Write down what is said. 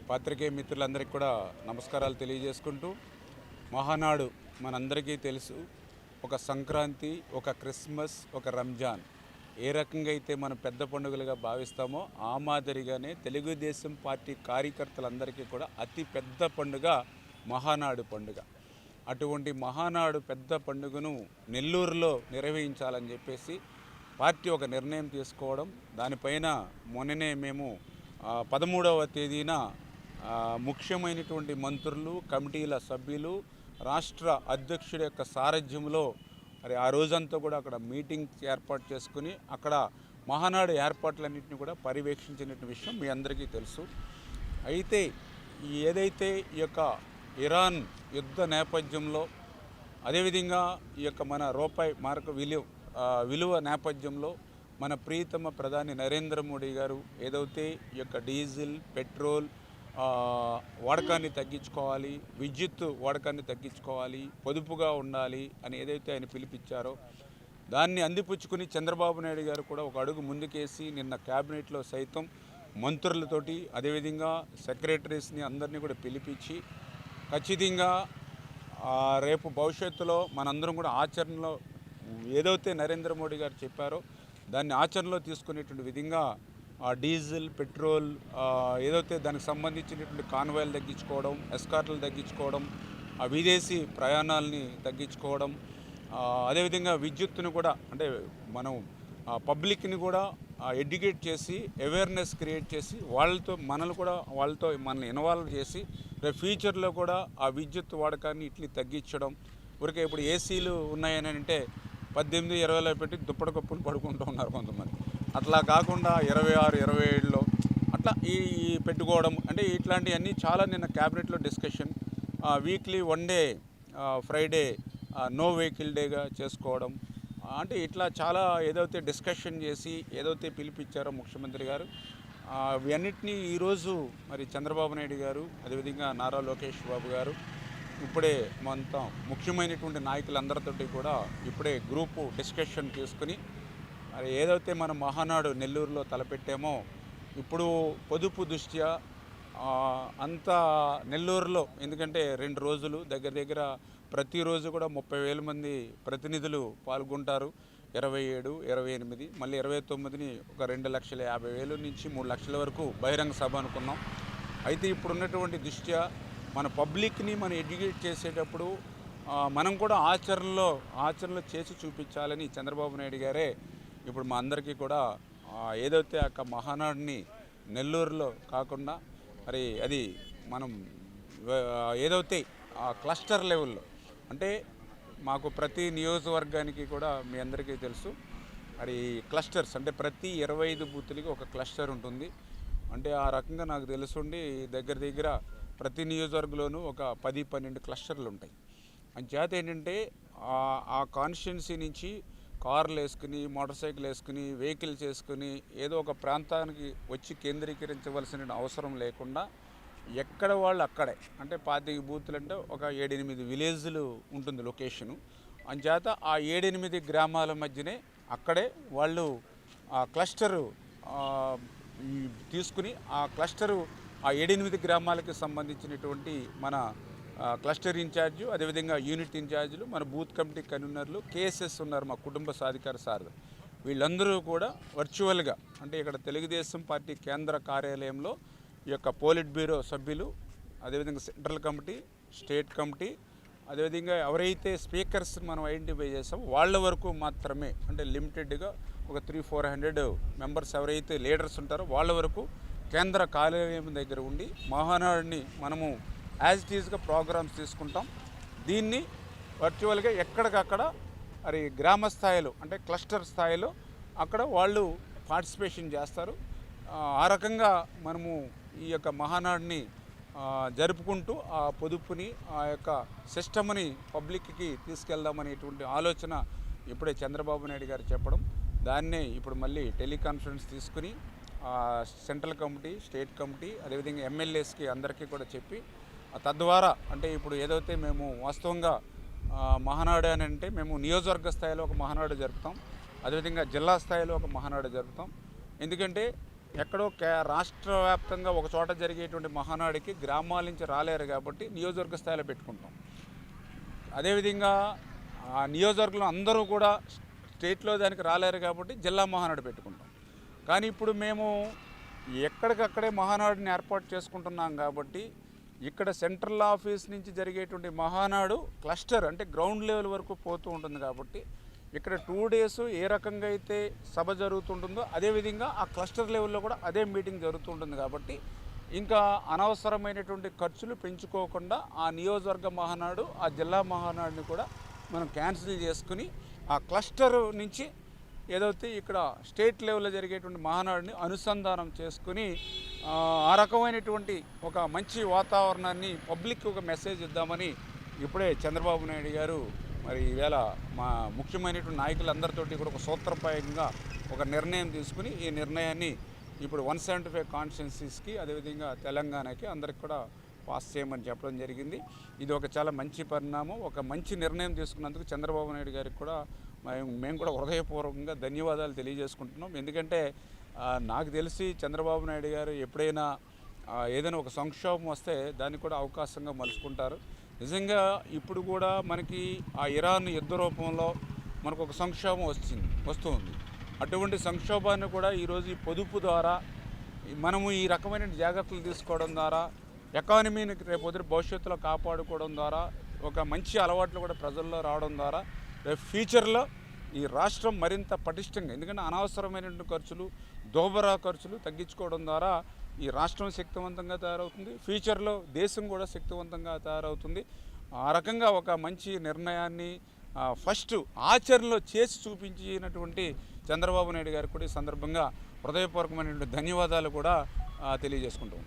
పాత్రికేయ మిత్రులందరికీ కూడా నమస్కారాలు తెలియజేసుకుంటూ, మహానాడు మనందరికీ తెలుసు. ఒక సంక్రాంతి, ఒక క్రిస్మస్, ఒక రంజాన్ ఏ రకంగా అయితే మనం పెద్ద పండుగలుగా భావిస్తామో ఆ మాదిరిగానే తెలుగుదేశం పార్టీ కార్యకర్తలందరికీ కూడా అతి పెద్ద పండుగ మహానాడు పండుగ. అటువంటి మహానాడు పెద్ద పండుగను నెల్లూరులో నిర్వహించాలని చెప్పేసి పార్టీ ఒక నిర్ణయం తీసుకోవడం, దానిపైన మొన్ననే మేము 13వ తేదీన ముఖ్యమైనటువంటి మంత్రులు, కమిటీల సభ్యులు, రాష్ట్ర అధ్యక్షుడి యొక్క సారథ్యంలో మరి ఆ రోజంతా కూడా అక్కడ మీటింగ్ ఏర్పాటు చేసుకుని అక్కడ మహానాడు ఏర్పాట్లన్నింటినీ కూడా పర్యవేక్షించిన విషయం మీ అందరికీ తెలుసు. అయితే ఏదైతే ఈ యొక్క ఇరాన్ యుద్ధ నేపథ్యంలో, అదేవిధంగా ఈ యొక్క మన రూపాయి మార్క విలువ నేపథ్యంలో మన ప్రియతమ ప్రధాని నరేంద్ర మోడీ గారు ఏదైతే ఈ యొక్క డీజిల్, పెట్రోల్ వాడకాన్ని తగ్గించుకోవాలి, విద్యుత్ వాడకాన్ని తగ్గించుకోవాలి, పొదుపుగా ఉండాలి అని ఏదైతే ఆయన పిలిపించారో దాన్ని అందిపుచ్చుకుని చంద్రబాబు నాయుడు గారు కూడా ఒక అడుగు ముందుకేసి నిన్న క్యాబినెట్లో సైతం మంత్రులతోటి, అదేవిధంగా సెక్రటరీస్ని అందరినీ కూడా పిలిపించి ఖచ్చితంగా రేపు భవిష్యత్తులో మనందరం కూడా ఆచరణలో ఏదైతే నరేంద్ర మోడీ గారు చెప్పారో దాన్ని ఆచరణలో తీసుకునేటువంటి విధంగా డీజిల్, పెట్రోల్ ఏదైతే దానికి సంబంధించినటువంటి కాన్వాయిలు తగ్గించుకోవడం, ఎస్కార్ట్లు తగ్గించుకోవడం, విదేశీ ప్రయాణాలని తగ్గించుకోవడం, అదేవిధంగా విద్యుత్తును కూడా అంటే మనం పబ్లిక్ని కూడా ఎడ్యుకేట్ చేసి అవేర్నెస్ క్రియేట్ చేసి వాళ్ళతో మనల్ని ఇన్వాల్వ్ చేసి రేపు ఫ్యూచర్లో కూడా ఆ విద్యుత్ వాడకాన్ని ఇట్లా తగ్గించడం. ఊరికే ఇప్పుడు ఏసీలు ఉన్నాయని అంటే 18-20లో పెట్టి దుప్పటి కప్పులు పడుకుంటూ ఉన్నారు కొంతమంది. అట్లా కాకుండా 26, 27లో అట్లా ఈ పెట్టుకోవడం అంటే ఇట్లాంటివన్నీ చాలా నిన్న క్యాబినెట్లో discussion. Weekly 1 day Friday no vehicle డేగా చేసుకోవడం, అంటే ఇట్లా చాలా ఏదైతే డిస్కషన్ చేసి ఏదైతే పిలిపించారో ముఖ్యమంత్రి గారు ఇవన్నిటినీ ఈరోజు మరి చంద్రబాబు నాయుడు గారు, అదేవిధంగా నారా లోకేష్ బాబు గారు ఇప్పుడే మొత్తం ముఖ్యమైనటువంటి నాయకులందరితోటి కూడా ఇప్పుడే గ్రూపు డిస్కషన్ తీసుకుని మరి ఏదైతే మనం మహానాడు నెల్లూరులో తలపెట్టామో ఇప్పుడు పొదుపు దృష్ట్యా అంత నెల్లూరులో, ఎందుకంటే 2 రోజులు దగ్గర ప్రతిరోజు కూడా 30,000 మంది ప్రతినిధులు పాల్గొంటారు. 27, 28 మళ్ళీ 29ని ఒక 2,50,000 నుంచి 3 లక్షల వరకు బహిరంగ సభ అనుకున్నాం. అయితే ఇప్పుడున్నటువంటి దృష్ట్యా మన పబ్లిక్ని మనం ఎడ్యుకేట్ చేసేటప్పుడు మనం కూడా ఆచరణలో చేసి చూపించాలని చంద్రబాబు నాయుడు గారే ఇప్పుడు మా అందరికీ కూడా ఏదైతే ఆ మహానాడుని నెల్లూరులో కాకుండా మరి అది మనం ఏదైతే క్లస్టర్ లెవెల్లో అంటే మాకు ప్రతి నియోజకవర్గానికి కూడా మీ అందరికీ తెలుసు మరి క్లస్టర్స్ అంటే ప్రతి 25 బూతులకి ఒక క్లస్టర్ ఉంటుంది. అంటే ఆ రకంగా నాకు తెలుసుండి దగ్గర ప్రతి నియోజకవర్గంలోనూ ఒక 10-12 క్లస్టర్లు ఉంటాయి. అంచేత ఏంటంటే ఆ కాన్స్టిట్యున్సీ నుంచి కార్లు వేసుకుని, మోటార్ సైకిల్ వేసుకుని, వెహికల్స్ వేసుకుని ఏదో ఒక ప్రాంతానికి వచ్చి కేంద్రీకరించవలసిన అవసరం లేకుండా ఎక్కడ వాళ్ళు అక్కడే, అంటే 25 బూతులు అంటే ఒక 7-8 విలేజ్లు ఉంటుంది లొకేషను. అంచేత ఆ 7-8 గ్రామాల మధ్యనే అక్కడే వాళ్ళు ఆ క్లస్టరు తీసుకుని ఆ క్లస్టరు ఆ 7-8 గ్రామాలకి సంబంధించినటువంటి మన క్లస్టర్ ఇన్ఛార్జు, అదేవిధంగా యూనిట్ ఇన్ఛార్జీలు, మన బూత్ కమిటీ కన్వీనర్లు, కేఎస్ఎస్ ఉన్నారు, మా కుటుంబ సాధికార సారథి, వీళ్ళందరూ కూడా వర్చువల్గా అంటే ఇక్కడ తెలుగుదేశం పార్టీ కేంద్ర కార్యాలయంలో ఈ యొక్క పోలిట్ బ్యూరో సభ్యులు, అదేవిధంగా సెంట్రల్ కమిటీ, స్టేట్ కమిటీ, అదేవిధంగా ఎవరైతే స్పీకర్స్ మనం ఐడెంటిఫై చేస్తామో వాళ్ళ వరకు మాత్రమే, అంటే లిమిటెడ్గా ఒక 300-400 మెంబర్స్ ఎవరైతే లీడర్స్ ఉంటారో వాళ్ళ వరకు కేంద్ర కార్యాలయం దగ్గర ఉండి మహానాడుని మనము యాజ్ ఇట్ ఈజ్గా ప్రోగ్రామ్స్ తీసుకుంటాం. దీన్ని వర్చువల్గా ఎక్కడికక్కడ మరి గ్రామ స్థాయిలో అంటే క్లస్టర్ స్థాయిలో అక్కడ వాళ్ళు పార్టిసిపేషన్ చేస్తారు. ఆ రకంగా మనము ఈ యొక్క మహానాడుని జరుపుకుంటూ ఆ పొదుపుని, ఆ యొక్క సిస్టమ్ని పబ్లిక్కి తీసుకెళ్దామనేటువంటి ఆలోచన ఇప్పుడే చంద్రబాబు నాయుడు గారు చెప్పడం, దాన్నే ఇప్పుడు మళ్ళీ టెలికాన్ఫరెన్స్ తీసుకుని సెంట్రల్ కమిటీ, స్టేట్ కమిటీ, అదేవిధంగా ఎమ్మెల్యేస్కి అందరికీ కూడా చెప్పి తద్వారా అంటే ఇప్పుడు ఏదైతే మేము వాస్తవంగా మహానాడు అని అంటే మేము నియోజకవర్గ స్థాయిలో ఒక మహానాడు జరుపుతాం, అదేవిధంగా జిల్లా స్థాయిలో ఒక మహానాడు జరుపుతాం. ఎందుకంటే ఎక్కడో రాష్ట్ర వ్యాప్తంగా ఒక చోట జరిగేటువంటి మహానాడికి గ్రామాల నుంచి రాలేరు కాబట్టి నియోజకవర్గ స్థాయిలో పెట్టుకుంటాం. అదేవిధంగా ఆ నియోజకవర్గంలో అందరూ కూడా స్టేట్లో దానికి రాలేరు కాబట్టి జిల్లా మహానాడు పెట్టుకుంటాం. కానీ ఇప్పుడు మేము ఎక్కడికక్కడే మహానాడుని ఏర్పాటు చేసుకుంటున్నాం కాబట్టి ఇక్కడ సెంట్రల్ ఆఫీస్ నుంచి జరిగేటువంటి మహానాడు క్లస్టర్ అంటే గ్రౌండ్ లెవెల్ వరకు పోతూ ఉంటుంది కాబట్టి ఇక్కడ 2 days ఏ రకంగా అయితే సభ జరుగుతుంటుందో అదేవిధంగా ఆ క్లస్టర్ లెవెల్లో కూడా అదే మీటింగ్ జరుగుతుంటుంది కాబట్టి ఇంకా అనవసరమైనటువంటి ఖర్చులు పెంచుకోకుండా ఆ నియోజకవర్గ మహానాడు ఆ జిల్లా మహానాడుని కూడా మనం క్యాన్సిల్ చేసుకుని ఆ క్లస్టర్ నుంచి ఏదైతే ఇక్కడ స్టేట్ లెవెల్లో జరిగేటువంటి మహానాడుని అనుసంధానం చేసుకుని ఆ రకమైనటువంటి ఒక మంచి వాతావరణాన్ని పబ్లిక్ ఒక మెసేజ్ ఇద్దామని ఇప్పుడే చంద్రబాబు నాయుడు గారు మరి ఈవేళ మా ముఖ్యమైనటువంటి నాయకులందరితోటి కూడా ఒక సూత్రప్రాయంగా ఒక నిర్ణయం తీసుకుని ఈ నిర్ణయాన్ని ఇప్పుడు 175 కాన్స్టిట్యున్సీస్కి అదేవిధంగా తెలంగాణకి అందరికి కూడా పాస్ చేయమని చెప్పడం జరిగింది. ఇది ఒక చాలా మంచి పరిణామం. ఒక మంచి నిర్ణయం తీసుకున్నందుకు చంద్రబాబు నాయుడు గారికి కూడా మేము కూడా హృదయపూర్వకంగా ధన్యవాదాలు తెలియజేసుకుంటున్నాం. ఎందుకంటే నాకు తెలిసి చంద్రబాబు నాయుడు గారు ఎప్పుడైనా ఏదైనా ఒక సంక్షోభం వస్తే దాన్ని కూడా అవకాశంగా మలుచుకుంటారు. నిజంగా ఇప్పుడు కూడా మనకి ఆ ఇరాన్ యుద్ధ రూపంలో మనకు ఒక సంక్షోభం వస్తుంది. అటువంటి సంక్షోభాన్ని కూడా ఈరోజు ఈ పొదుపు ద్వారా మనము ఈ రకమైన జాగ్రత్తలు తీసుకోవడం ద్వారా ఎకానమీని రేపు భవిష్యత్తులో కాపాడుకోవడం ద్వారా ఒక మంచి అలవాట్లు కూడా ప్రజల్లో రావడం ద్వారా రేపు ఫ్యూచర్లో ఈ రాష్ట్రం మరింత పటిష్టంగా, ఎందుకంటే అనవసరమైనటువంటి ఖర్చులు దోబరా ఖర్చులు తగ్గించుకోవడం ద్వారా ఈ రాష్ట్రం శక్తివంతంగా తయారవుతుంది. ఫ్యూచర్లో దేశం కూడా శక్తివంతంగా తయారవుతుంది. ఆ రకంగా ఒక మంచి నిర్ణయాన్ని ఫస్ట్ ఆచరణలో చేసి చూపించినటువంటి చంద్రబాబు నాయుడు గారికి కూడా ఈ సందర్భంగా హృదయపూర్వకమైనటువంటి ధన్యవాదాలు కూడా తెలియజేసుకుంటాం.